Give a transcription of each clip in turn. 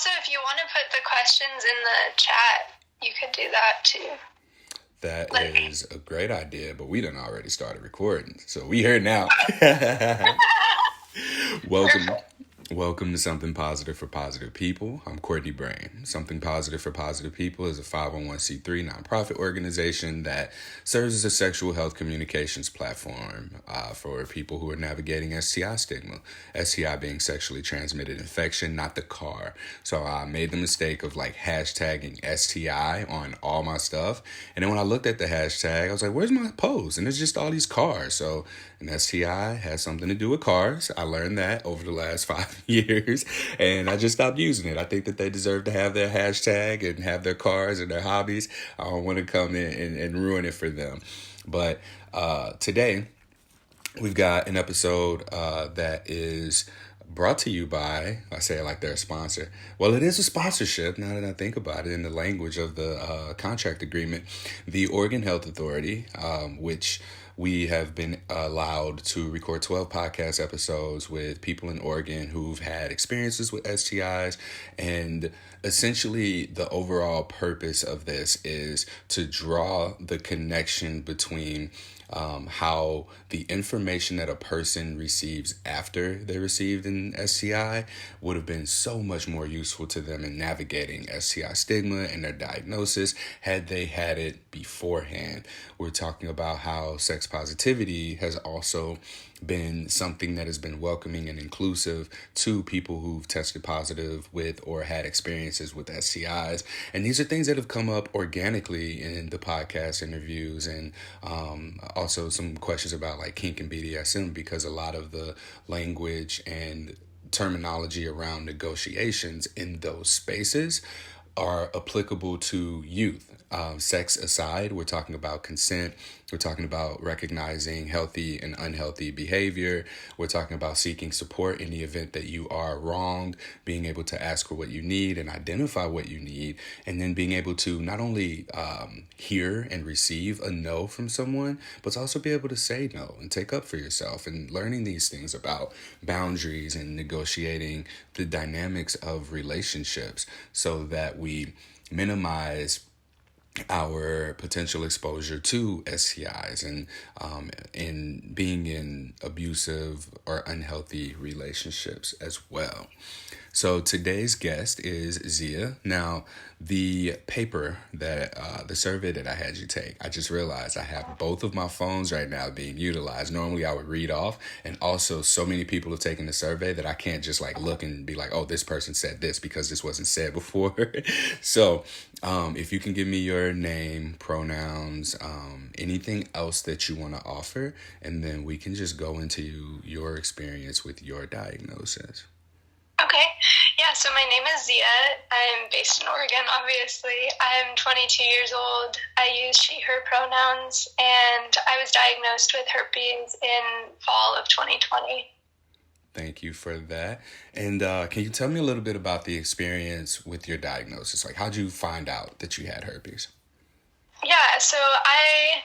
Also, if you want to put the questions in the chat, you could do that too. That is a great idea, but we done already started recording, so we here now. Welcome. Welcome to Something Positive for Positive People. I'm Courtney Brain. Something Positive for Positive People is a 501c3 nonprofit organization that serves as a sexual health communications platform for people who are navigating STI stigma. STI being sexually transmitted infection, not the car. So I made the mistake of hashtagging STI on all my stuff. And then when I looked at the hashtag, I was like, where's my post? And it's just all these cars. So an STI has something to do with cars. I learned that over the last 5 years, and I just stopped using it. I think that they deserve to have their hashtag and have their cars and their hobbies. I don't want to come in and ruin it for them. But today, we've got an episode that is brought to you by, I say it like they're a sponsor. Well, it is a sponsorship now that I think about it in the language of the contract agreement. The Oregon Health Authority, which we have been allowed to record 12 podcast episodes with people in Oregon who've had experiences with STIs. And essentially, the overall purpose of this is to draw the connection between how the information that a person receives after they received an STI would have been so much more useful to them in navigating STI stigma and their diagnosis had they had it beforehand. We're talking about how sex positivity has also been something that has been welcoming and inclusive to people who've tested positive with or had experiences with STIs. And these are things that have come up organically in the podcast interviews, and also some questions about kink and BDSM, because a lot of the language and terminology around negotiations in those spaces are applicable to youth. Sex aside, we're talking about consent. We're talking about recognizing healthy and unhealthy behavior. We're talking about seeking support in the event that you are wronged, being able to ask for what you need and identify what you need, and then being able to not only hear and receive a no from someone, but to also be able to say no and take up for yourself, and learning these things about boundaries and negotiating the dynamics of relationships so that we minimize our potential exposure to STIs and in being in abusive or unhealthy relationships as well. So today's guest is Zia. Now, the paper that, the survey that I had you take, I just realized I have both of my phones right now being utilized. Normally I would read off, and also so many people have taken the survey that I can't just look and be like, oh, this person said this because this wasn't said before. So if you can give me your name, pronouns, anything else that you want to offer, and then we can just go into your experience with your diagnosis. Okay. Yeah, so my name is Zia. I'm based in Oregon, obviously. I'm 22 years old. I use she, her pronouns, and I was diagnosed with herpes in fall of 2020. Thank you for that. And can you tell me a little bit about the experience with your diagnosis? How'd you find out that you had herpes? Yeah, so I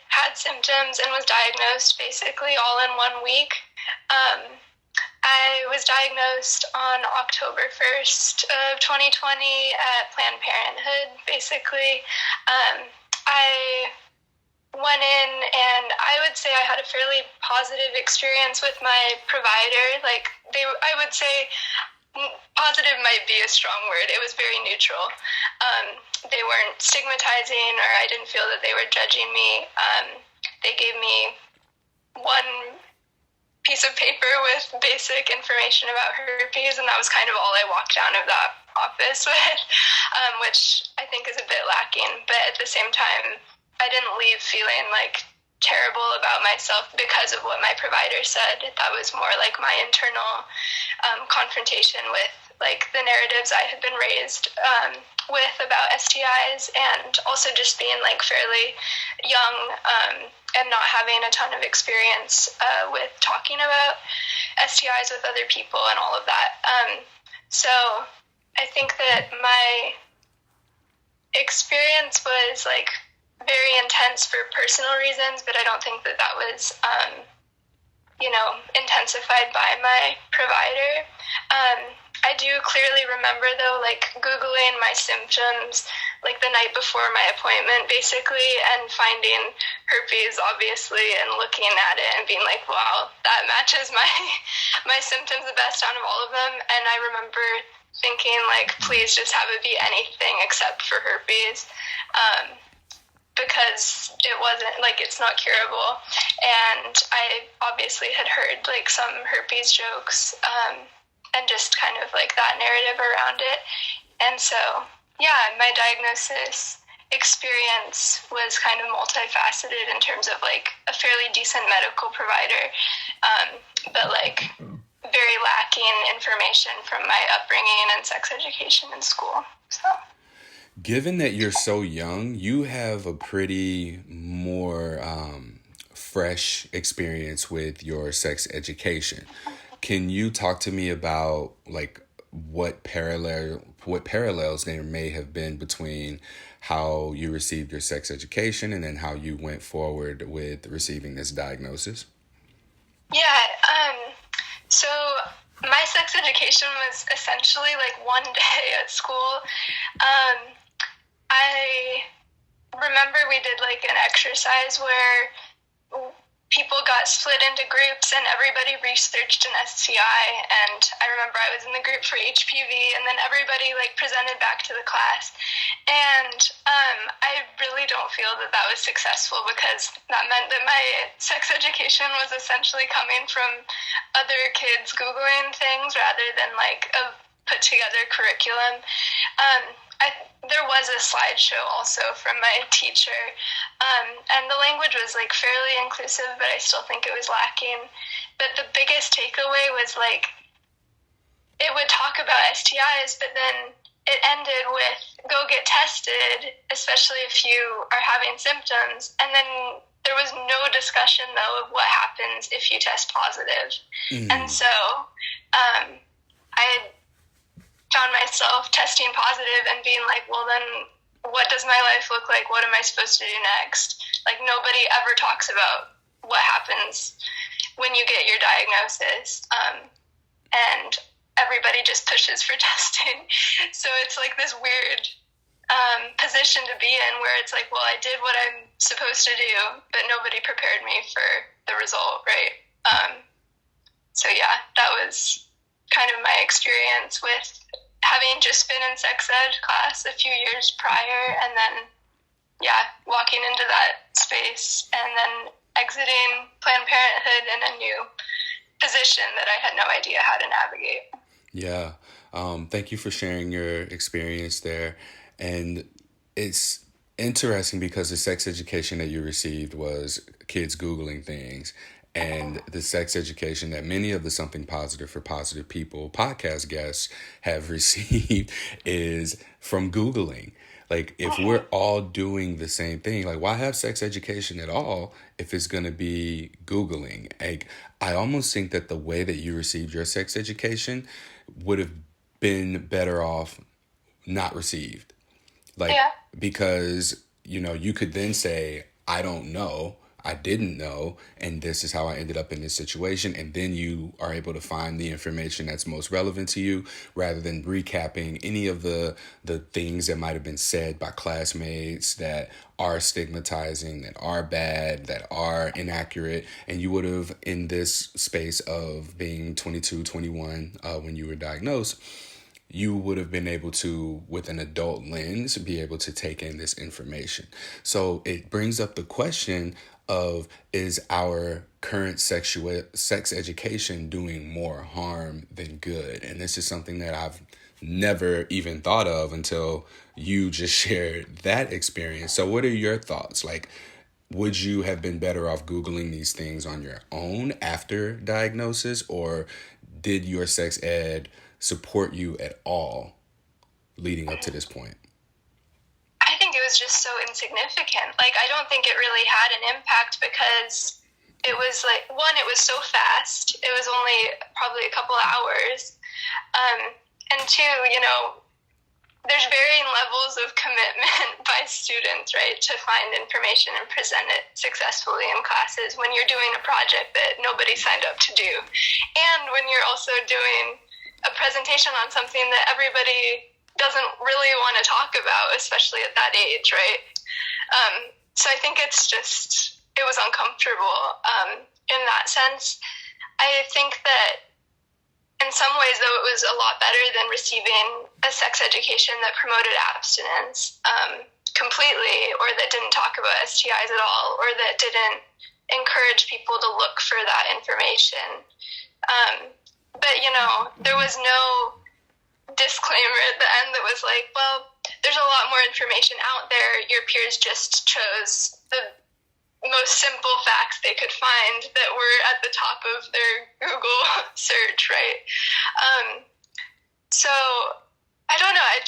had symptoms, and was diagnosed basically all in 1 week. I was diagnosed on October 1st of 2020 at Planned Parenthood, basically. I went in, and I would say I had a fairly positive experience with my provider. I would say positive might be a strong word. It was very neutral. They weren't stigmatizing, or I didn't feel that they were judging me. They gave me one piece of paper with basic information about herpes, and that was kind of all I walked out of that office with, which I think is a bit lacking. But at the same time, I didn't leave feeling terrible about myself because of what my provider said. That was more my internal confrontation with the narratives I had been raised with about STIs, and also just being fairly young and not having a ton of experience with talking about STIs with other people and all of that. So I think that my experience was very intense for personal reasons, but I don't think that was intensified by my provider. I do clearly remember, though, like, Googling my symptoms, like, the night before my appointment, basically, and finding herpes, obviously, and looking at it and being like, wow, that matches my symptoms the best out of all of them. And I remember thinking, like, please just have it be anything except for herpes, because it wasn't, like, it's not curable. And I obviously had heard, like, some herpes jokes, and just kind of like that narrative around it. And so, yeah, my diagnosis experience was kind of multifaceted in terms of like a fairly decent medical provider, but like very lacking information from my upbringing and sex education in school. So, given that you're so young, you have a pretty more fresh experience with your sex education. Can you talk to me about like what parallels there may have been between how you received your sex education and then how you went forward with receiving this diagnosis? Yeah, so my sex education was essentially like one day at school. I remember we did like an exercise where people got split into groups and everybody researched an STI, and I remember I was in the group for HPV, and then everybody like presented back to the class, and I really don't feel that that was successful, because that meant that my sex education was essentially coming from other kids Googling things rather than like a put together curriculum. There was a slideshow also from my teacher, and the language was like fairly inclusive, but I still think it was lacking. But the biggest takeaway was like it would talk about STIs, but then it ended with go get tested, especially if you are having symptoms, and then there was no discussion though of what happens if you test positive. And so I found myself testing positive and being like, well, then what does my life look like? What am I supposed to do next? Like, nobody ever talks about what happens when you get your diagnosis. And everybody just pushes for testing. So it's like this weird position to be in where it's like, well, I did what I'm supposed to do, but nobody prepared me for the result, right? So yeah, that was kind of my experience with having just been in sex ed class a few years prior, and then, yeah, walking into that space and then exiting Planned Parenthood in a new position that I had no idea how to navigate. Yeah. Thank you for sharing your experience there. And it's interesting because the sex education that you received was kids Googling things. And the sex education that many of the Something Positive for Positive People podcast guests have received is from Googling. Like, if we're all doing the same thing, like, why have sex education at all if it's going to be Googling? Like, I almost think that the way that you received your sex education would have been better off not received. Like, yeah. Because, you could then say, I don't know. I didn't know, and this is how I ended up in this situation. And then you are able to find the information that's most relevant to you rather than recapping any of the things that might have been said by classmates that are stigmatizing, that are bad, that are inaccurate. And you would have, in this space of being 22, 21, when you were diagnosed, you would have been able to, with an adult lens, be able to take in this information. So it brings up the question of, is our current sex education doing more harm than good? And this is something that I've never even thought of until you just shared that experience. So what are your thoughts? Like, would you have been better off Googling these things on your own after diagnosis, or did your sex ed support you at all leading up to this point? I think it was just so insignificant. Like, I don't think it really had an impact because it was like, one, it was so fast. It was only probably a couple of hours. And two, there's varying levels of commitment by students, right, to find information and present it successfully in classes when you're doing a project that nobody signed up to do, and when you're also doing a presentation on something that everybody doesn't really want to talk about, especially at that age, right? So I think it was uncomfortable in that sense. I think that in some ways, though, it was a lot better than receiving a sex education that promoted abstinence completely, or that didn't talk about STIs at all, or that didn't encourage people to look for that information. But, there was no disclaimer at the end that was like, well, there's a lot more information out there. Your peers just chose the most simple facts they could find that were at the top of their Google search, right? So I don't know. I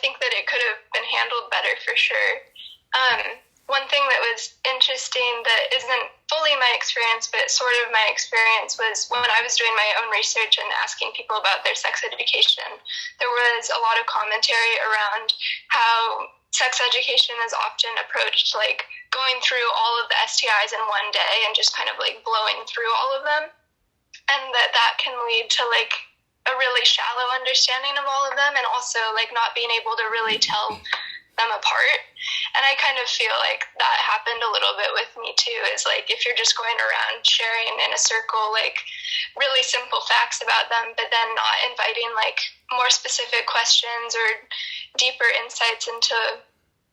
think that it could have been handled better for sure. One thing that was interesting that isn't fully my experience, but sort of my experience, was when I was doing my own research and asking people about their sex education, there was a lot of commentary around how sex education is often approached like going through all of the STIs in one day and just kind of like blowing through all of them, and that can lead to like a really shallow understanding of all of them, and also like not being able to really tell them apart. And I kind of feel like that happened a little bit with me too, is like if you're just going around sharing in a circle like really simple facts about them, but then not inviting like more specific questions or deeper insights into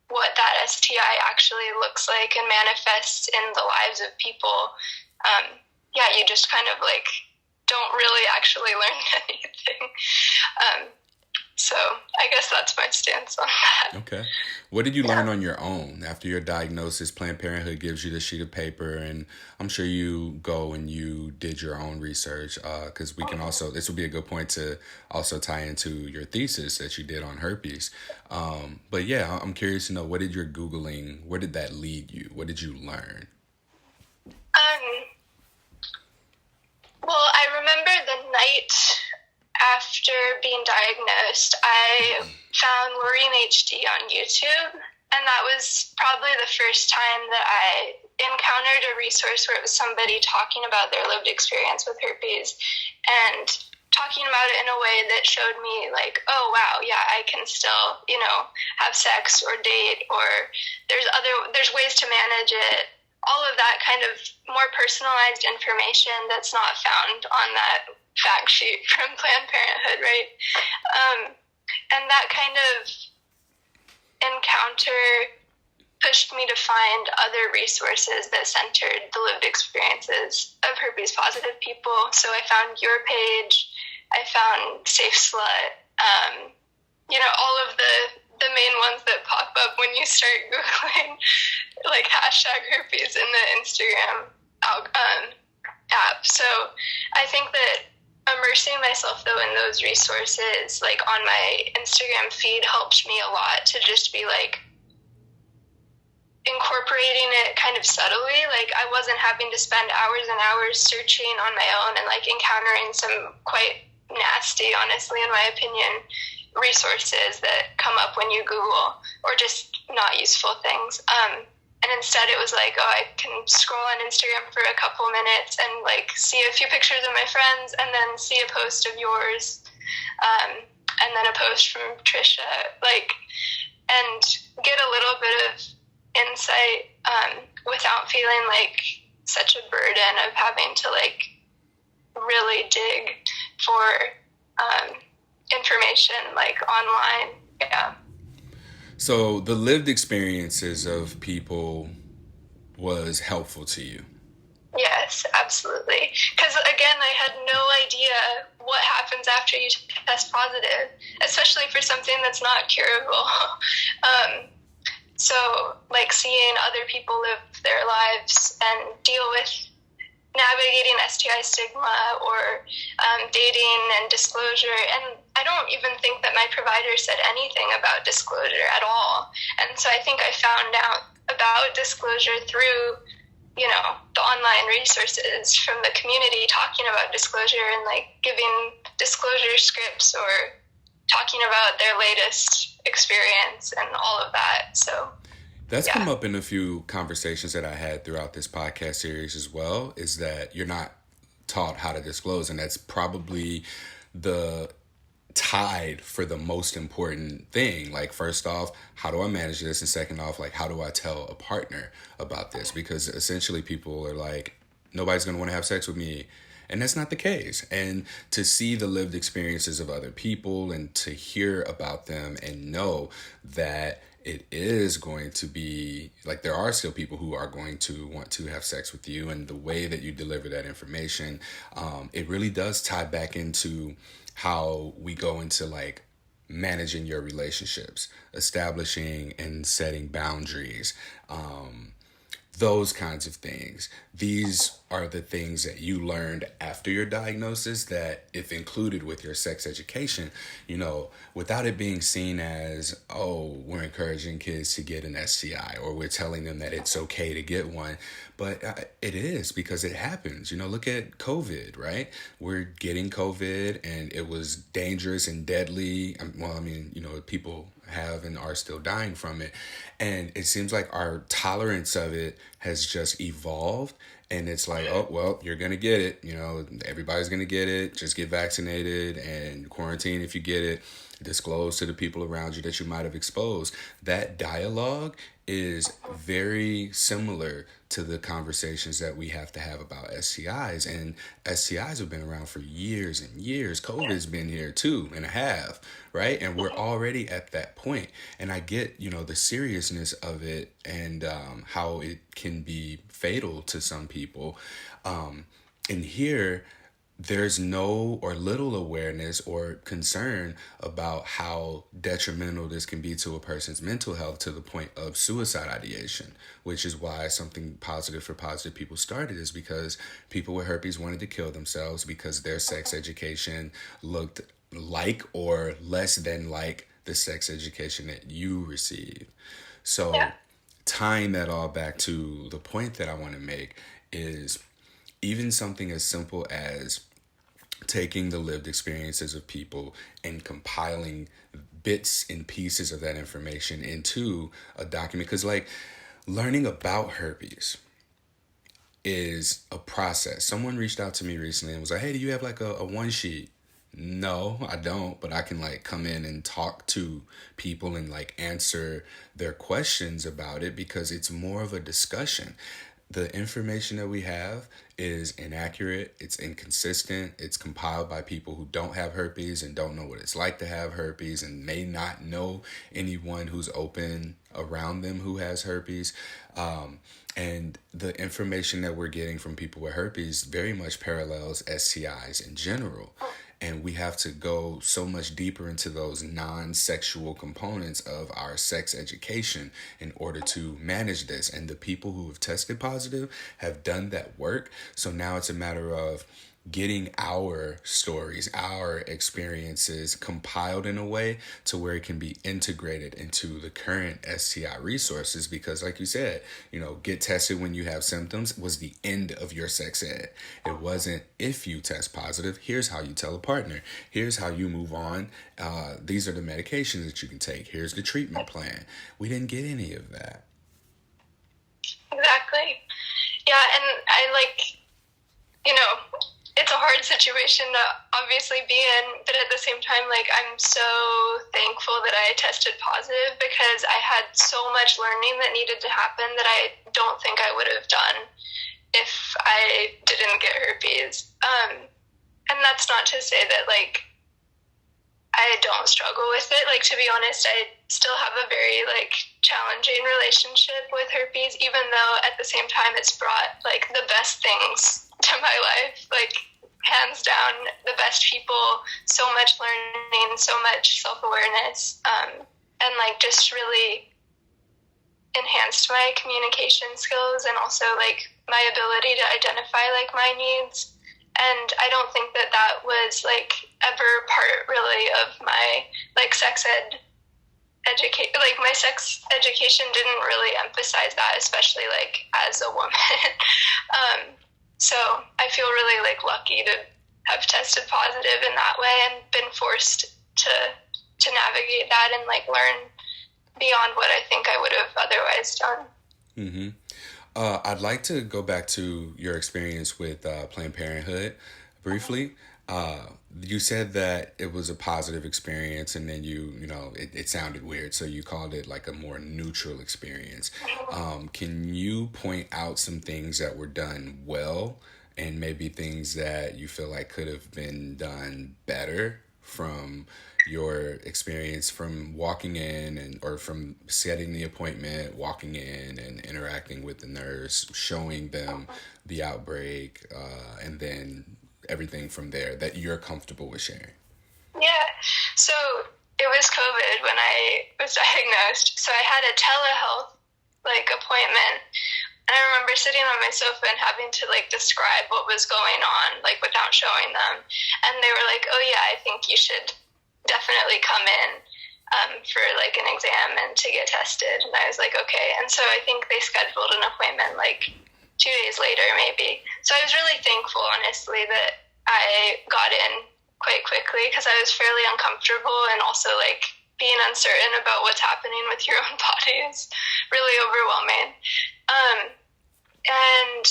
what that STI actually looks like and manifests in the lives of people, you just kind of like don't really actually learn anything. So I guess that's my stance on that. Okay. What did you learn on your own after your diagnosis? Planned Parenthood gives you the sheet of paper, and I'm sure you go and you did your own research, because we can also, this would be a good point to also tie into your thesis that you did on herpes. But yeah, I'm curious to know, what did your Googling, where did that lead you? What did you learn? Well, I remember the night after being diagnosed, I found Loreen HD on YouTube, and that was probably the first time that I encountered a resource where it was somebody talking about their lived experience with herpes and talking about it in a way that showed me like, oh wow, yeah, I can still, have sex or date, or there's ways to manage it. All of that kind of more personalized information that's not found on that fact sheet from Planned Parenthood, right? And that kind of encounter pushed me to find other resources that centered the lived experiences of herpes positive people. So I found your page, I found Safe Slut, all of the main ones that pop up when you start Googling like hashtag herpes in the Instagram app. So I think that immersing myself though in those resources like on my Instagram feed helped me a lot to just be like incorporating it kind of subtly. Like I wasn't having to spend hours and hours searching on my own and like encountering some quite nasty, honestly, in my opinion, resources that come up when you Google, or just not useful things. And instead it was like, oh, I can scroll on Instagram for a couple minutes and like see a few pictures of my friends, and then see a post of yours, and then a post from Trisha, and get a little bit of insight without feeling like such a burden of having to like really dig for information like online. Yeah. So the lived experiences of people was helpful to you? Yes, absolutely. Because again, I had no idea what happens after you test positive, especially for something that's not curable. So like seeing other people live their lives and deal with navigating STI stigma or dating and disclosure. And I don't even think that my provider said anything about disclosure at all. And so I think I found out about disclosure through, the online resources from the community talking about disclosure and like giving disclosure scripts or talking about their latest experience and all of that. So that's come up in a few conversations that I had throughout this podcast series as well, is that you're not taught how to disclose, and that's probably the tied for the most important thing. Like, first off, how do I manage this? And second off, like, how do I tell a partner about this? Because essentially people are like, nobody's going to want to have sex with me. And that's not the case. And to see the lived experiences of other people and to hear about them and know that it is going to be, like, there are still people who are going to want to have sex with you, and the way that you deliver that information, it really does tie back into how we go into, like, managing your relationships, establishing and setting boundaries, those kinds of things. These are the things that you learned after your diagnosis that, if included with your sex education, you know, without it being seen as, oh, we're encouraging kids to get an STI or we're telling them that it's okay to get one. But it is, because it happens. You know, look at COVID, right? We're getting COVID and it was dangerous and deadly. Well, I mean, you know, people have and are still dying from it. And it seems like our tolerance of it has just evolved. And it's like, oh, well, you're going to get it. You know, everybody's going to get it. Just get vaccinated and quarantine if you get it. Disclose to the people around you that you might have exposed. That dialogue is very similar to the conversations that we have to have about STIs. And STIs have been around for years and years. COVID's been here 2.5, right? And we're already at that point. And I get, you know, the seriousness of it and how it can be fatal to some people. And here, there's no or little awareness or concern about how detrimental this can be to a person's mental health, to the point of suicide ideation, which is why something positive for positive people started, is because people with herpes wanted to kill themselves because their sex education looked like or less than like the sex education that you received. So tying that all back to the point that I want to make is even something as simple as taking the lived experiences of people and compiling bits and pieces of that information into a document. Because, like, learning about herpes is a process. Someone reached out to me recently and was like, hey, do you have like a one sheet? No, I don't, but I can like come in and talk to people and like answer their questions about it, because it's more of a discussion. The information that we have is inaccurate, it's inconsistent, it's compiled by people who don't have herpes and don't know what it's like to have herpes and may not know anyone who's open around them who has herpes. And the information that we're getting from people with herpes very much parallels STIs in general. And we have to go so much deeper into those non-sexual components of our sex education in order to manage this. And the people who have tested positive have done that work. So now it's a matter of getting our stories, our experiences compiled in a way to where it can be integrated into the current STI resources. Because like you said, you know, get tested when you have symptoms was the end of your sex ed. It wasn't, if you test positive, here's how you tell a partner. Here's how you move on. These are the medications that you can take. Here's the treatment plan. We didn't get any of that. Exactly. Yeah, and I you know, it's a hard situation to obviously be in, but at the same time, like, I'm so thankful that I tested positive, because I had so much learning that needed to happen that I don't think I would have done if I didn't get herpes. And that's not to say that, like, I don't struggle with it. Like, to be honest, I still have a very, like, challenging relationship with herpes, even though at the same time it's brought, like, the best things to my life, like, hands down, the best people, so much learning, so much self-awareness, and, like, just really enhanced my communication skills and also, like, my ability to identify, like, my needs. And I don't think that that was, like, ever part, really, of my, like, sex ed education. Like, my sex education didn't really emphasize that, especially, like, as a woman. So I feel really, like, lucky to have tested positive in that way and been forced to navigate that and like learn beyond what I think I would have otherwise done. Mm-hmm. I'd like to go back to your experience with Planned Parenthood briefly. You said that it was a positive experience, and then it sounded weird, so you called it like a more neutral experience. Can you point out some things that were done well, and maybe things that you feel like could have been done better from your experience from walking in or from setting the appointment, walking in and interacting with the nurse, showing them the outbreak, and then everything from there that you're comfortable with sharing? Yeah. So it was COVID when I was diagnosed. So I had a telehealth appointment. And I remember sitting on my sofa and having to describe what was going on, without showing them. And they were like, "Oh yeah, I think you should definitely come in for an exam and to get tested." And I was like, okay. And so I think they scheduled an appointment 2 days later maybe. So I was really thankful, honestly, that I got in quite quickly because I was fairly uncomfortable, and also being uncertain about what's happening with your own body is really overwhelming. And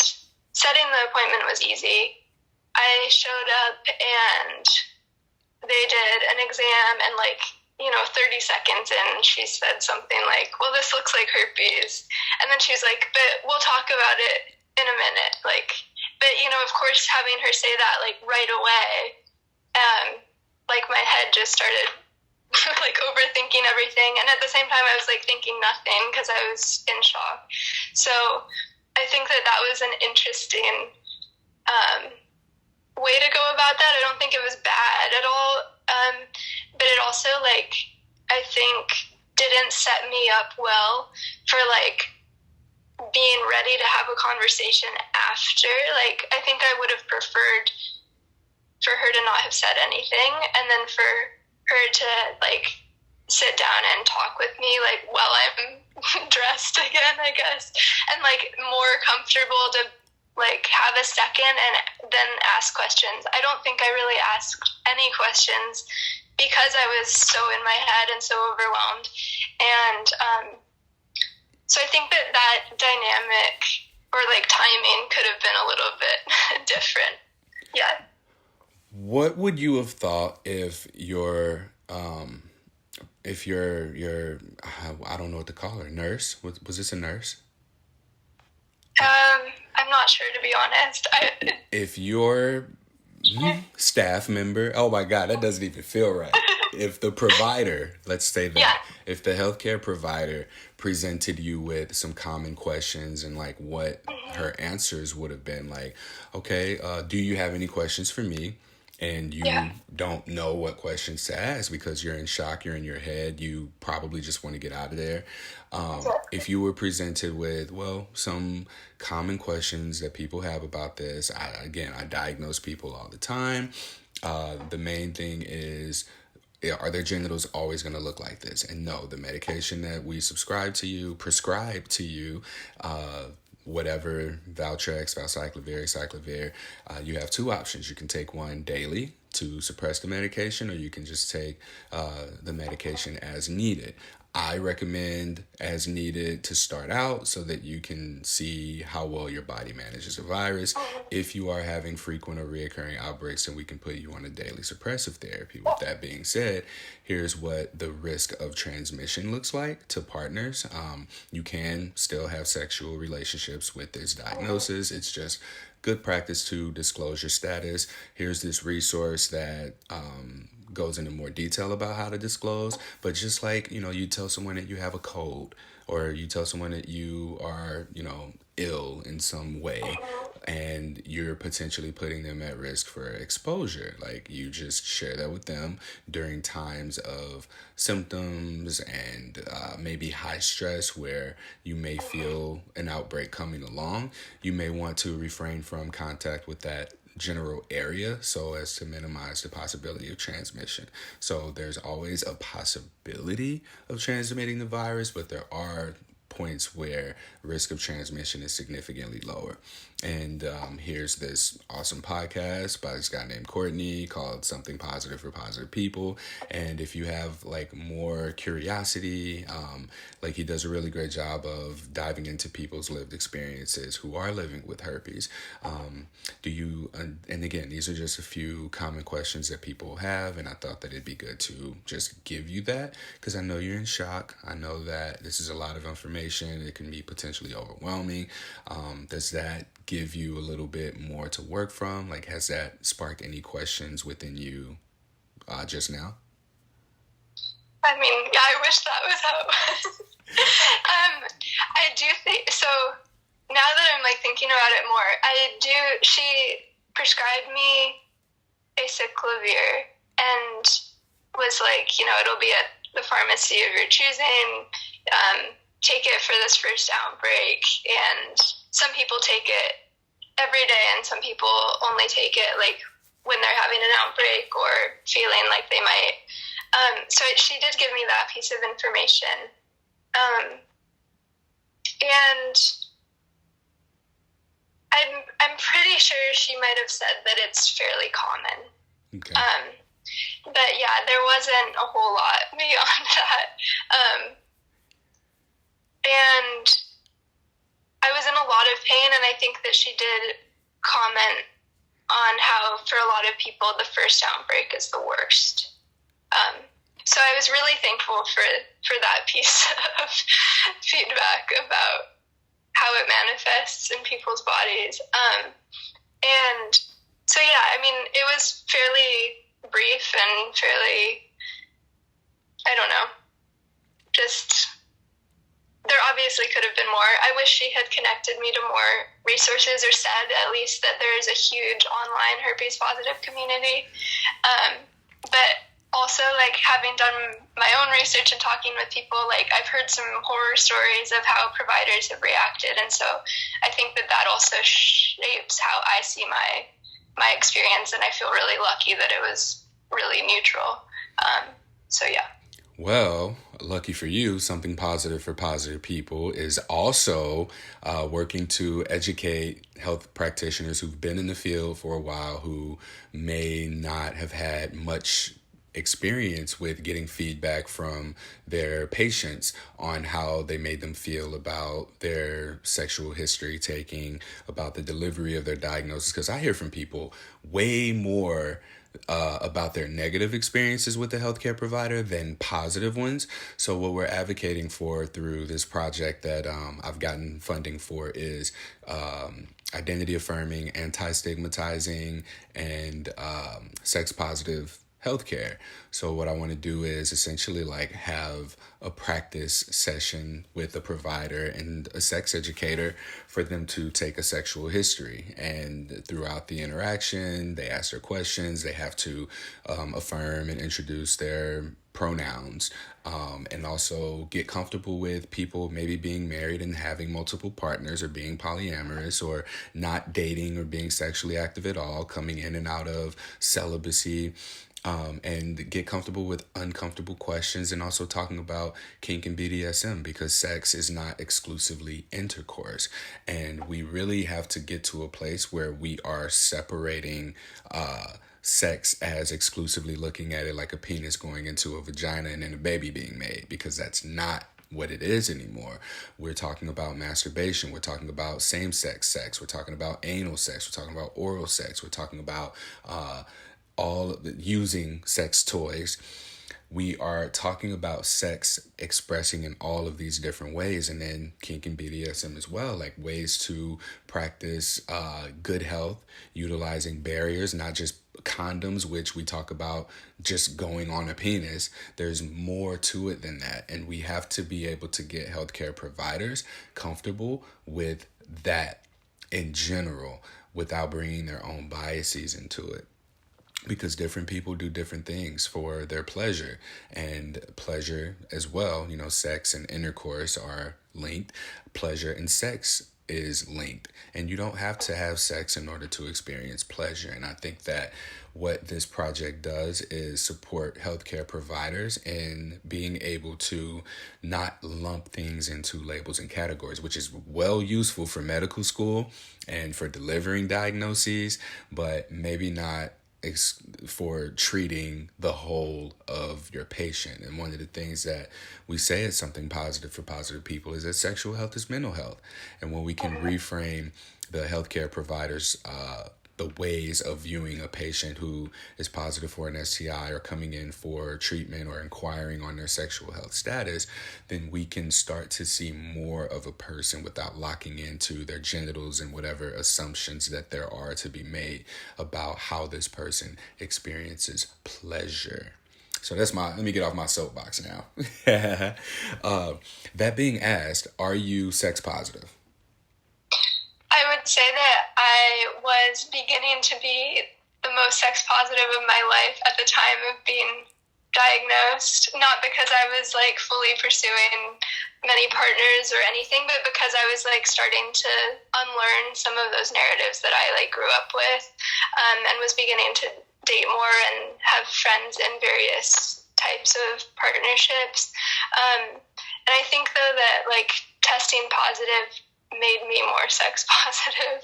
setting the appointment was easy. I showed up and they did an exam, and 30 seconds in, she said something like, "Well, this looks like herpes." And then she's like, "But we'll talk about it in a minute." But of course, having her say that right away, my head just started overthinking everything. And at the same time, I was thinking nothing because I was in shock. So I think that was an interesting way to go about that. I don't think it was bad at all. But it also I think didn't set me up well for being ready to have a conversation after. I think I would have preferred for her to not have said anything, and then for her to sit down and talk with me while I'm dressed again, I guess, and more comfortable to have a second and then ask questions. I don't think I really asked any questions because I was so in my head and so overwhelmed. And so I think that dynamic or timing could have been a little bit different. Yeah. What would you have thought if your I don't know what to call her, nurse? Was this a nurse? I'm not sure, to be honest. If your staff member, oh my God, that doesn't even feel right. If the provider, let's say that, if the healthcare provider presented you with some common questions and what her answers would have been okay, do you have any questions for me? And you don't know what questions to ask because you're in shock, you're in your head, you probably just want to get out of there. If you were presented with, some common questions that people have about this, I diagnose people all the time. The main thing is, are their genitals always going to look like this? And no, the medication that we prescribe to you, whatever, Valtrex, Cyclovir, you have two options. You can take one daily to suppress the medication, or you can just take the medication as needed. I recommend as needed to start out so that you can see how well your body manages the virus. If you are having frequent or reoccurring outbreaks, then we can put you on a daily suppressive therapy. With that being said, here's what the risk of transmission looks like to partners. You can still have sexual relationships with this diagnosis. It's just good practice to disclose your status. Here's this resource that goes into more detail about how to disclose. But just you tell someone that you have a cold, or you tell someone that you are, ill in some way, and you're potentially putting them at risk for exposure. You just share that with them during times of symptoms and maybe high stress where you may feel an outbreak coming along. You may want to refrain from contact with that general area so as to minimize the possibility of transmission. So there's always a possibility of transmitting the virus, but there are points where risk of transmission is significantly lower. And here's this awesome podcast by this guy named Courtney called Something Positive for Positive People. And if you have like more curiosity, like he does a really great job of diving into people's lived experiences who are living with herpes. And again, these are just a few common questions that people have, and I thought that it'd be good to just give you that because I know you're in shock. I know that this is a lot of information. It can be potentially overwhelming. Does that give you a little bit more to work from? Like, has that sparked any questions within you just now? I mean, yeah, I wish that was how. I do think so. Now that I'm like thinking about it more, she prescribed me acyclovir and was like, it'll be at the pharmacy of your choosing. Take it for this first outbreak. And some people take it every day, and some people only take it like when they're having an outbreak or feeling like they might. So she did give me that piece of information. And I'm pretty sure she might have said that it's fairly common. Okay. But yeah, there wasn't a whole lot beyond that. And I was in a lot of pain, and I think that she did comment on how for a lot of people the first outbreak is the worst. So I was really thankful for that piece of feedback about how it manifests in people's bodies. And so, yeah, I mean, it was fairly brief and fairly, I don't know, just, there obviously could have been more. I wish she had connected me to more resources or said at least that there is a huge online herpes positive community. But also, like, having done my own research and talking with people, like, I've heard some horror stories of how providers have reacted, and so I think that also shapes how I see my experience, and I feel really lucky that it was really neutral. So, yeah. Well, lucky for you, Something Positive for Positive People is also working to educate health practitioners who've been in the field for a while who may not have had much experience with getting feedback from their patients on how they made them feel about their sexual history taking, about the delivery of their diagnosis. Because I hear from people way more about their negative experiences with the healthcare provider than positive ones. So what we're advocating for through this project that I've gotten funding for is identity affirming, anti-stigmatizing, and sex positive healthcare. So what I want to do is essentially like have a practice session with a provider and a sex educator for them to take a sexual history. And throughout the interaction, they ask their questions. They have to affirm and introduce their pronouns, and also get comfortable with people maybe being married and having multiple partners, or being polyamorous, or not dating or being sexually active at all, coming in and out of celibacy. And get comfortable with uncomfortable questions, and also talking about kink and BDSM, because sex is not exclusively intercourse. And we really have to get to a place where we are separating sex as exclusively looking at it like a penis going into a vagina and then a baby being made, because that's not what it is anymore. We're talking about masturbation. We're talking about same-sex sex. We're talking about anal sex. We're talking about oral sex. We're talking about using sex toys. We are talking about sex expressing in all of these different ways, and then kink and BDSM as well, like ways to practice good health, utilizing barriers, not just condoms, which we talk about just going on a penis. There's more to it than that, and we have to be able to get healthcare providers comfortable with that in general without bringing their own biases into it. Because different people do different things for their pleasure, and pleasure as well, sex and intercourse are linked. Pleasure and sex is linked, and you don't have to have sex in order to experience pleasure. And I think that what this project does is support healthcare providers in being able to not lump things into labels and categories, which is well useful for medical school and for delivering diagnoses, but maybe not for treating the whole of your patient. And one of the things that we say is something positive for positive people is that sexual health is mental health. And when we can reframe the healthcare providers, the ways of viewing a patient who is positive for an STI or coming in for treatment or inquiring on their sexual health status, then we can start to see more of a person without locking into their genitals and whatever assumptions that there are to be made about how this person experiences pleasure. So let me get off my soapbox now. That being asked, are you sex positive? I would say that I was beginning to be the most sex positive of my life at the time of being diagnosed, not because I was like fully pursuing many partners or anything, but because I was like starting to unlearn some of those narratives that I like grew up with, and was beginning to date more and have friends in various types of partnerships. And I think though that like testing positive made me more sex positive,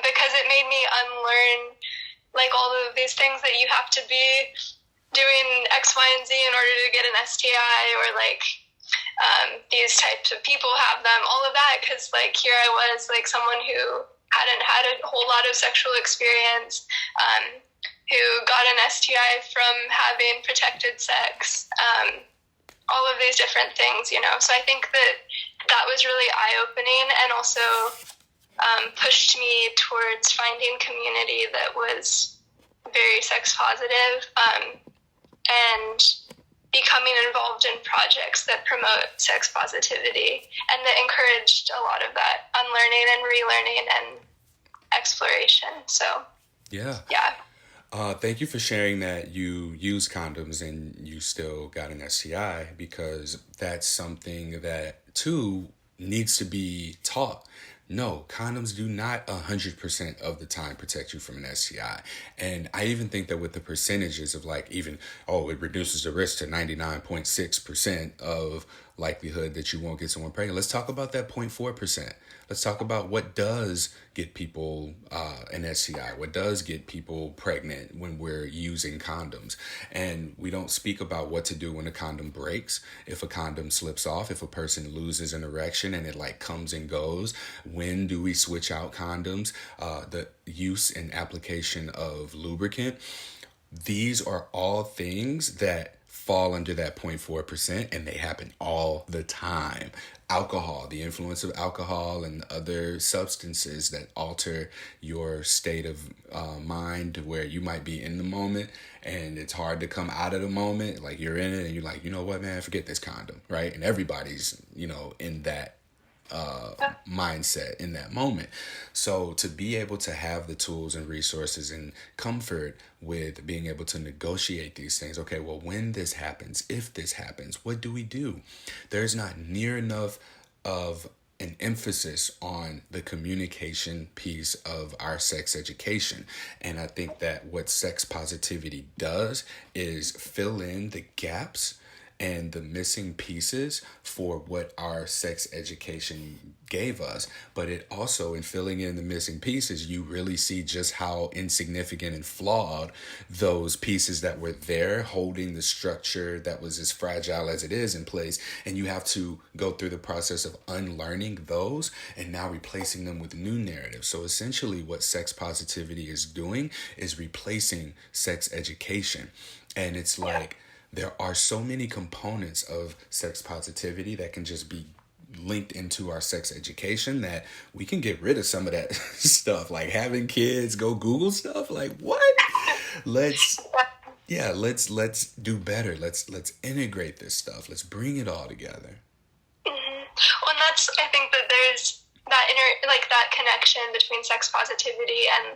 because it made me unlearn like all of these things that you have to be doing X, Y, and Z in order to get an STI, or like these types of people have them, all of that, because like here I was like someone who hadn't had a whole lot of sexual experience, who got an STI from having protected sex, all of these different things, so I think that was really eye-opening, and also pushed me towards finding community that was very sex positive, and becoming involved in projects that promote sex positivity and that encouraged a lot of that unlearning and relearning and exploration. So yeah. Thank you for sharing that you use condoms and you still got an STI, because that's something that too needs to be taught. No, condoms do not 100% of the time protect you from an STI. And I even think that with the percentages of like even, it reduces the risk to 99.6% of likelihood that you won't get someone pregnant. Let's talk about that 0.4%. Let's talk about what does get people an STI, what does get people pregnant when we're using condoms. And we don't speak about what to do when a condom breaks, if a condom slips off, if a person loses an erection and it like comes and goes. When do we switch out condoms? The use and application of lubricant. These are all things that fall under that 0.4%, and they happen all the time. Alcohol, the influence of alcohol and other substances that alter your state of mind, where you might be in the moment and it's hard to come out of the moment. Like you're in it and you're like, you know what, man, forget this condom, right? And everybody's, in that mindset in that moment. So to be able to have the tools and resources and comfort with being able to negotiate these things. Okay, well, when this happens, if this happens, what do we do? There's not near enough of an emphasis on the communication piece of our sex education. And I think that what sex positivity does is fill in the gaps and the missing pieces for what our sex education gave us. But it also, in filling in the missing pieces, you really see just how insignificant and flawed those pieces that were there holding the structure that was as fragile as it is in place. And you have to go through the process of unlearning those and now replacing them with new narratives. So essentially what sex positivity is doing is replacing sex education. And it's like, there are so many components of sex positivity that can just be linked into our sex education that we can get rid of some of that stuff, like having kids go Google stuff. Like what? Let's do better. Let's integrate this stuff. Let's bring it all together. Mm-hmm. Well, and I think that there's that that connection between sex positivity and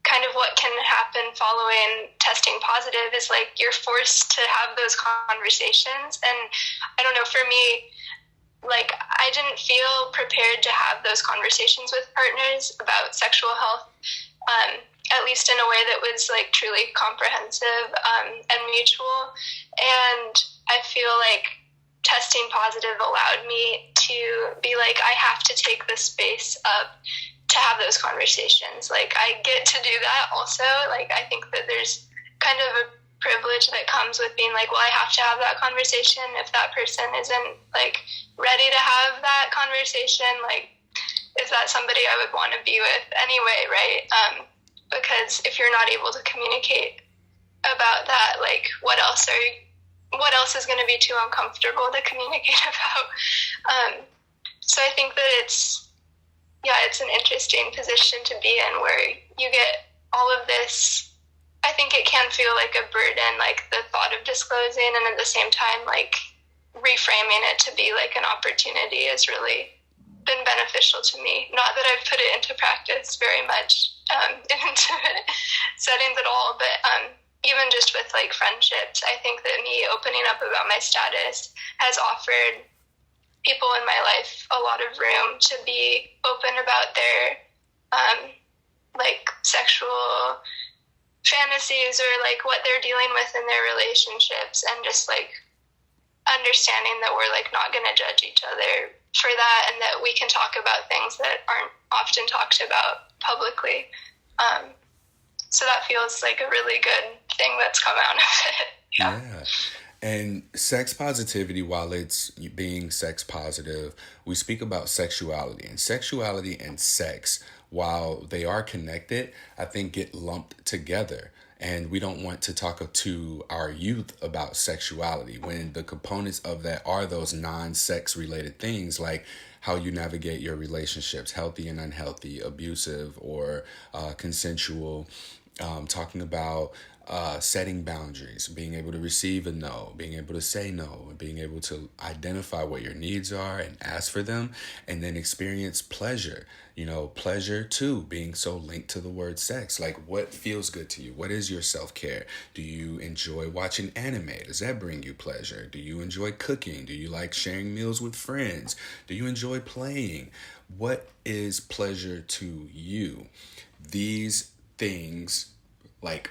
kind of what can happen following testing positive is like you're forced to have those conversations. And I don't know, for me, like, I didn't feel prepared to have those conversations with partners about sexual health, at least in a way that was, like, truly comprehensive and mutual. And I feel like testing positive allowed me to be like, I have to take the space up to have those conversations. Like, I get to do that also. Like, I think that there's kind of a privilege that comes with being like, well, I have to have that conversation. If that person isn't, like, ready to have that conversation, like, is that somebody I would want to be with anyway, right? Because if you're not able to communicate about that, like, what else is going to be too uncomfortable to communicate about? So I think that it's an interesting position to be in, where you get all of this. I think it can feel like a burden, like the thought of disclosing, and at the same time, like, reframing it to be like an opportunity has really been beneficial to me. Not that I've put it into practice very much in intimate settings at all, but even just with, like, friendships, I think that me opening up about my status has offered people in my life a lot of room to be open about their like, sexual fantasies, or, like, what they're dealing with in their relationships, and just, like, understanding that we're, like, not going to judge each other for that, and that we can talk about things that aren't often talked about publicly. So that feels like a really good thing that's come out of it. Yeah. And sex positivity, while it's being sex positive, we speak about sexuality. And sexuality and sex, while they are connected, I think get lumped together. And we don't want to talk to our youth about sexuality when the components of that are those non-sex related things, like how you navigate your relationships, healthy and unhealthy, abusive or consensual, talking about setting boundaries, being able to receive a no, being able to say no, and being able to identify what your needs are and ask for them, and then experience pleasure. You know, pleasure too, being so linked to the word sex. Like, what feels good to you? What is your self-care? Do you enjoy watching anime? Does that bring you pleasure? Do you enjoy cooking? Do you like sharing meals with friends? Do you enjoy playing? What is pleasure to you? These things, like,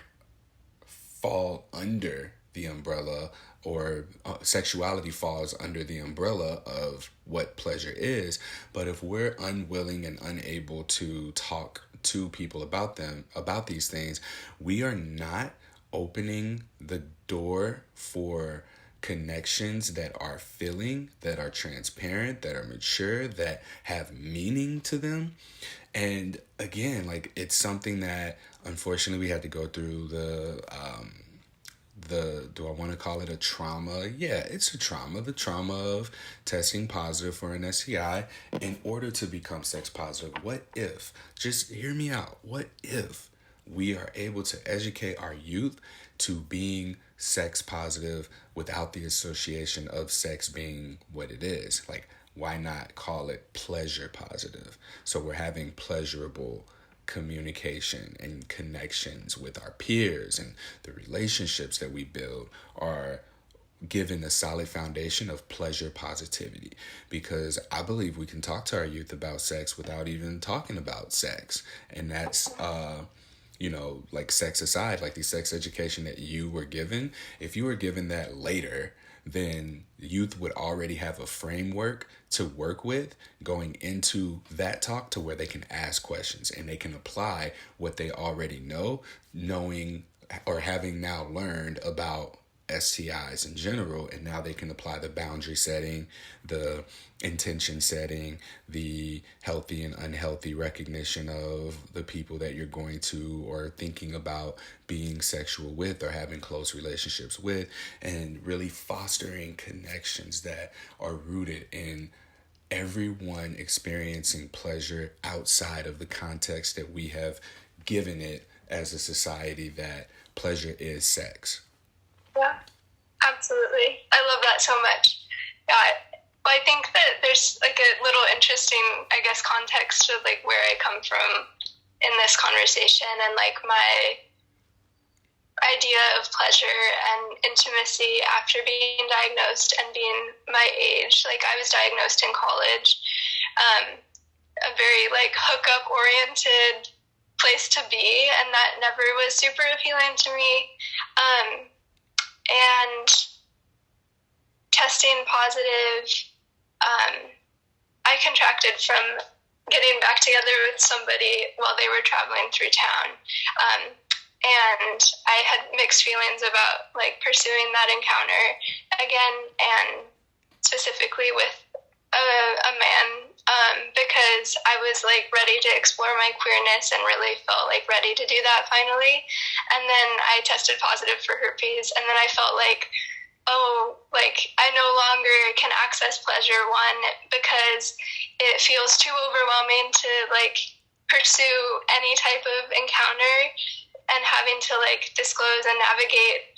fall under the umbrella, or sexuality falls under the umbrella of what pleasure is. But if we're unwilling and unable to talk to people about these things, we are not opening the door for connections that are filling, that are transparent, that are mature, that have meaning to them. And again, like, it's something that unfortunately we had to go through do I want to call it a trauma? Yeah, it's a trauma. The trauma of testing positive for an STI in order to become sex positive. What if, just hear me out, what if we are able to educate our youth to being sex positive without the association of sex being what it is? Like, why not call it pleasure positive? So we're having pleasurable communication and connections with our peers, and the relationships that we build are given a solid foundation of pleasure positivity. Because I believe we can talk to our youth about sex without even talking about sex. And that's like, sex aside, like the sex education that you were given, if you were given that later, then youth would already have a framework to work with going into that talk, to where they can ask questions and they can apply what they already know, knowing or having now learned about STIs in general. And now they can apply the boundary setting, the intention setting, the healthy and unhealthy recognition of the people that you're going to or thinking about being sexual with or having close relationships with, and really fostering connections that are rooted in everyone experiencing pleasure outside of the context that we have given it as a society, that pleasure is sex. Yeah, absolutely. I love that so much. Yeah, I think that there's, like, a little interesting, I guess, context of, like, where I come from in this conversation, and, like, my idea of pleasure and intimacy after being diagnosed and being my age. Like, I was diagnosed in college, a very like hookup oriented place to be, and that never was super appealing to me. And testing positive, I contracted from getting back together with somebody while they were traveling through town. And I had mixed feelings about like pursuing that encounter again, and specifically with a man, because I was like ready to explore my queerness and really felt like ready to do that finally. And then I tested positive for herpes, and then I felt like, oh, like I no longer can access pleasure, one, because it feels too overwhelming to like pursue any type of encounter, and having to like disclose and navigate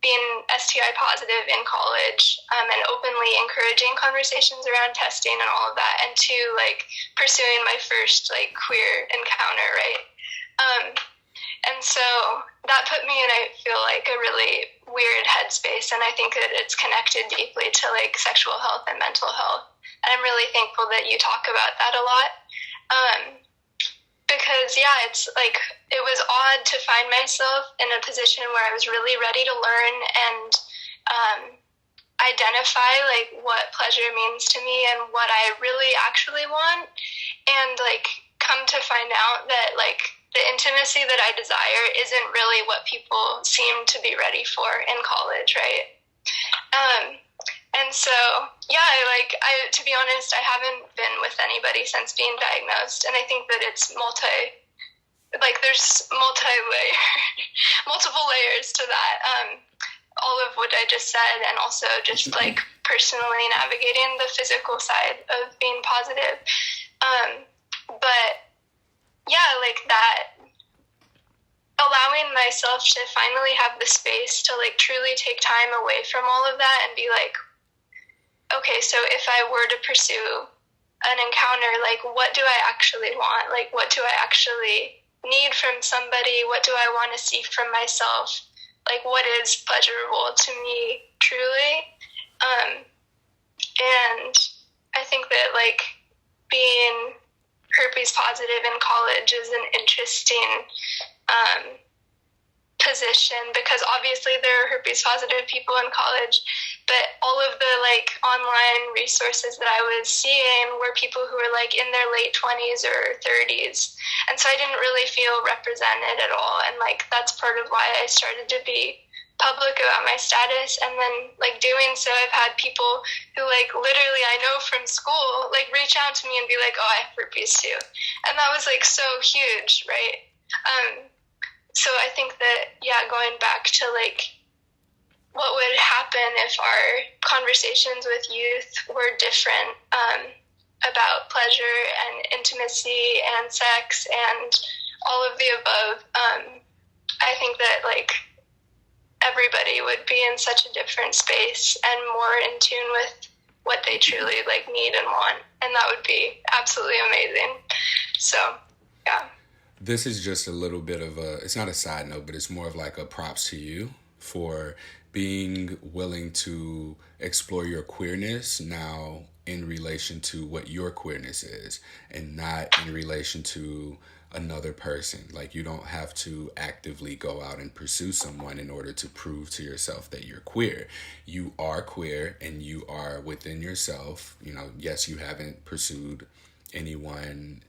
being STI positive in college, and openly encouraging conversations around testing and all of that, and two, like pursuing my first like queer encounter, right? And so that put me in, I feel like, a really weird headspace, and I think that it's connected deeply to like sexual health and mental health. And I'm really thankful that you talk about that a lot. Because, yeah, it's like, it was odd to find myself in a position where I was really ready to learn and identify, like, what pleasure means to me and what I really actually want. And, like, come to find out that, like, the intimacy that I desire isn't really what people seem to be ready for in college, right? And so, yeah, to be honest, I haven't been with anybody since being diagnosed, and I think that it's there's multiple layers to that, all of what I just said, and also just, like, personally navigating the physical side of being positive. But, yeah, like, that, allowing myself to finally have the space to, like, truly take time away from all of that and be like, okay, so if I were to pursue an encounter, like, what do I actually want? Like, what do I actually need from somebody? What do I want to see from myself? Like, what is pleasurable to me, truly? And I think that, like, being herpes positive in college is an interesting position, because obviously there are herpes positive people in college, but all of the like online resources that I was seeing were people who were like in their late 20s or 30s, and so I didn't really feel represented at all. And like, that's part of why I started to be public about my status. And then like doing so, I've had people who like literally I know from school like reach out to me and be like, oh, I have herpes too, and that was like so huge, right? So I think that, yeah, going back to like what would happen if our conversations with youth were different, about pleasure and intimacy and sex and all of the above, I think that like everybody would be in such a different space and more in tune with what they truly like need and want, and that would be absolutely amazing. So, yeah. This is just a little bit of it's not a side note, but it's more of like a props to you for being willing to explore your queerness now in relation to what your queerness is, and not in relation to another person. Like, you don't have to actively go out and pursue someone in order to prove to yourself that you're queer. You are queer, and you are within yourself. You know, yes, you haven't pursued anyone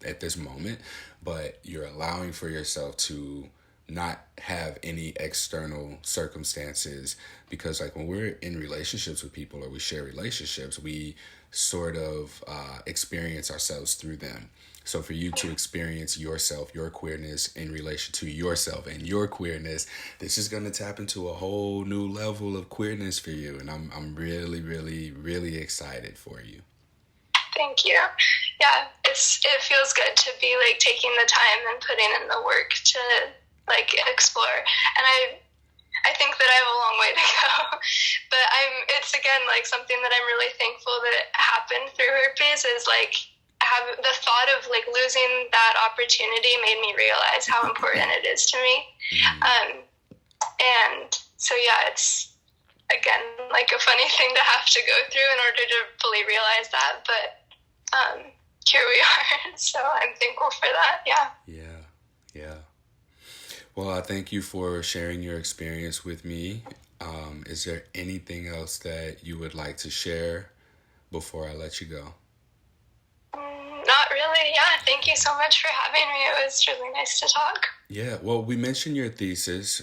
at this moment, but you're allowing for yourself to not have any external circumstances, because like when we're in relationships with people or we share relationships, we sort of experience ourselves through them. So for you to experience yourself, your queerness in relation to yourself and your queerness, this is going to tap into a whole new level of queerness for you, and I'm really, really, really excited for you. Thank you. Yeah, it feels good to be like taking the time and putting in the work to like explore. And I think that I have a long way to go, but it's again like something that I'm really thankful that happened through herpes, is like the thought of like losing that opportunity made me realize how important it is to me. And so, yeah, it's, again, like a funny thing to have to go through in order to fully realize that. But here we are. So I'm thankful for that. Yeah. Yeah. Well, I thank you for sharing your experience with me. Is there anything else that you would like to share before I let you go? Not really. Yeah. Thank you so much for having me. It was really nice to talk. Yeah. Well, we mentioned your thesis.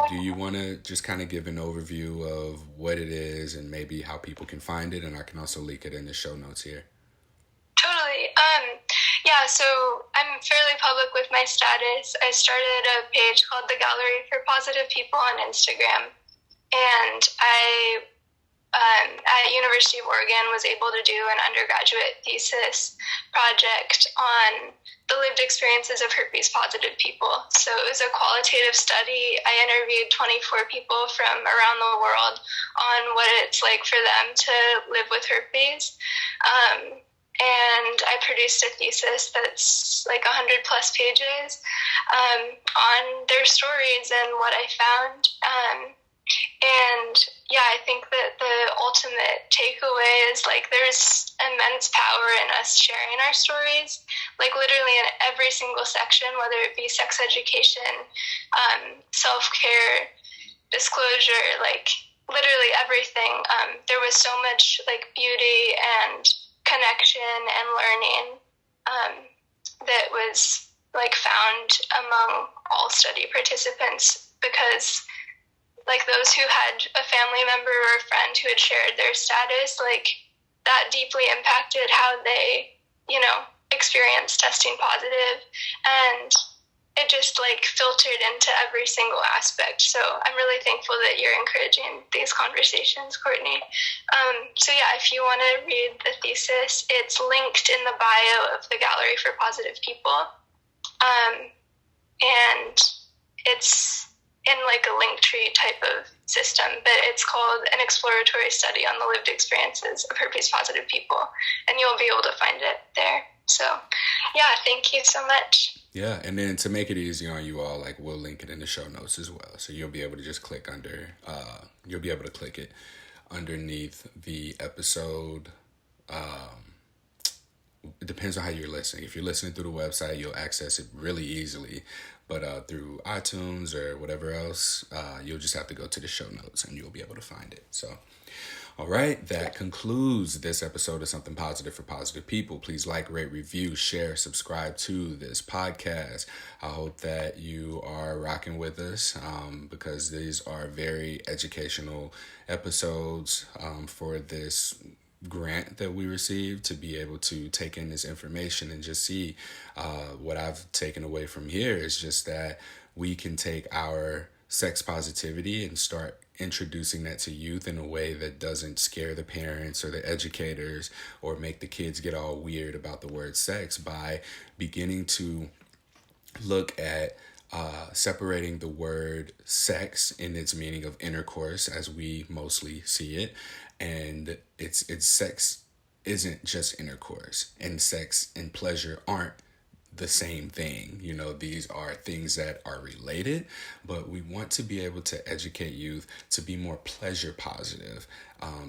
Do you want to just kind of give an overview of what it is and maybe how people can find it? And I can also link it in the show notes here. Totally. Yeah, so I'm fairly public with my status. I started a page called The Gallery for Positive People on Instagram. And I, at University of Oregon, was able to do an undergraduate thesis project on the lived experiences of herpes positive people. So it was a qualitative study. I interviewed 24 people from around the world on what it's like for them to live with herpes. And I produced a thesis that's like 100 plus pages on their stories and what I found. And yeah, I think that the ultimate takeaway is like there's immense power in us sharing our stories, like literally in every single section, whether it be sex education, self-care, disclosure, like literally everything. There was so much like beauty and connection and learning that was like found among all study participants, because like those who had a family member or a friend who had shared their status, like that deeply impacted how they, experienced testing positive, and it just like filtered into every single aspect. So I'm really thankful that you're encouraging these conversations, Courtney. So yeah, if you want to read the thesis, it's linked in the bio of the Gallery for Positive People. And it's in like a Linktree type of system, but it's called An Exploratory Study on the Lived Experiences of Herpes Positive People, and you'll be able to find it there. So yeah, thank you so much. Yeah, and then to make it easy on you all, like we'll link it in the show notes as well. So you'll be able to just click under, you'll be able to click it underneath the episode. It depends on how you're listening. If you're listening through the website, you'll access it really easily. But through iTunes or whatever else, you'll just have to go to the show notes and you'll be able to find it. So, all right, that concludes this episode of Something Positive for Positive People. Please like, rate, review, share, subscribe to this podcast. I hope that you are rocking with us because these are very educational episodes for this grant that we received to be able to take in this information and just see what I've taken away from here is just that we can take our sex positivity and start introducing that to youth in a way that doesn't scare the parents or the educators or make the kids get all weird about the word sex by beginning to look at separating the word sex in its meaning of intercourse as we mostly see it. And it's sex isn't just intercourse, and sex and pleasure aren't the same thing. These are things that are related, but we want to be able to educate youth to be more pleasure positive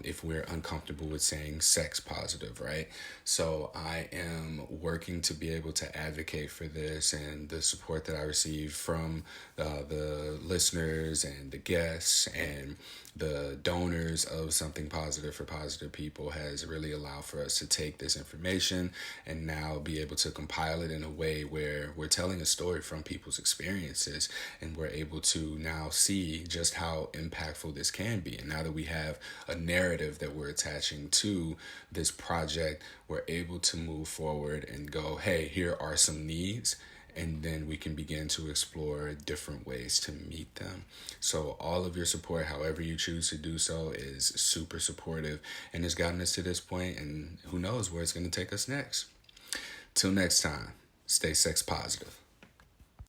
if we're uncomfortable with saying sex positive, right? So I am working to be able to advocate for this, and the support that I receive from the listeners and the guests and the donors of Something Positive for Positive People has really allowed for us to take this information and now be able to compile it in a way where we're telling a story from people's experiences, and we're able to now see just how impactful this can be. And now that we have a narrative that we're attaching to this project, we're able to move forward and go, hey, here are some needs, and then we can begin to explore different ways to meet them. So all of your support, however you choose to do so, is super supportive and has gotten us to this point, and who knows where it's going to take us next. Till next time, stay sex positive.